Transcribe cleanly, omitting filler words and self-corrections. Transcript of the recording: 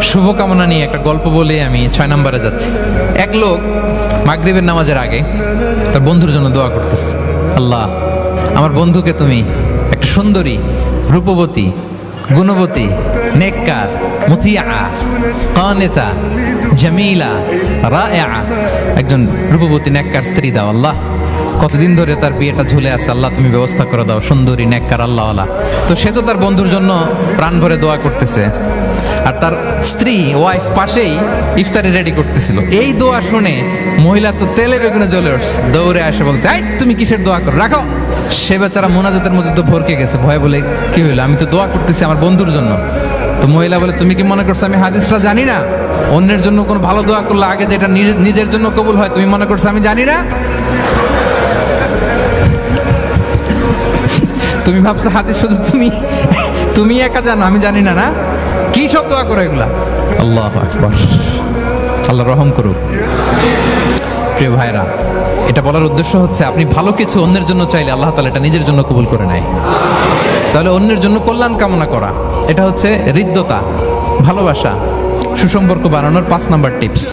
শুভকামনা নিয়ে একটা গল্প বলে আমি 6 নম্বরে যাচ্ছি। এক লোক মাগরিবের নামাজের আগে তার বন্ধুর জন্য দোয়া করতেছে, আল্লাহ আমার বন্ধুকে তুমি একটা সুন্দরী, রূপবতী, গুণবতী, নেককার, মুতিয়া, কানেতা, জামিলা, রায়া, একজন রূপবতী নেককার স্ত্রী দাও আল্লাহ। কতদিন ধরে তার বিয়েটা ঝুলে আছে, আল্লাহ তুমি ব্যবস্থা করে দাও, সুন্দরী নেককার আল্লাহওয়ালা। তো সে তো তার বন্ধুর জন্য প্রাণ ভরে দোয়া করতেছে, আর তার স্ত্রী ওয়াইফ পাশেই ইফতারি রেডি করতেছিল। এই দোয়া শুনে মহিলা তো তেলে বেগুনে জ্বলে উঠছে, দৌড়ে আসে বলছে, এই তুমি কিসের দোয়া করো, রাখো। সে বেচারা মোনাজাতের মধ্যে তো ভরকে গেছে, ভয় বলে কি হইলো, আমি তো দোয়া করতেছি আমার বন্ধুর জন্য। তো মহিলা বলে, তুমি কি মনে করছো আমি হাদিসটা জানি না? অন্যের জন্য কোনো ভালো দোয়া করলে আগে যেটা নিজের জন্য কবুল হয়, তুমি মনে করছো আমি জানি না? তুমি ভাবছো হাদিস শুধু তুমি একা জানো, আমি জানি না? না, কি সব দোয়া করো এগুলা? আল্লাহু আকবার, আল্লাহ রহম করুক। প্রিয় ভাইরা, এটা বলার উদ্দেশ্য হচ্ছে আপনি ভালো কিছু অন্যের জন্য চাইলে আল্লাহ তাআলা এটা নিজের জন্য কবুল করে নেয়। তাহলে অন্যের জন্য কল্যাণ কামনা করা, এটা হচ্ছে হৃদ্যতা, ভালোবাসা, সুসম্পর্ক বানানোর 5 নাম্বার টিপস।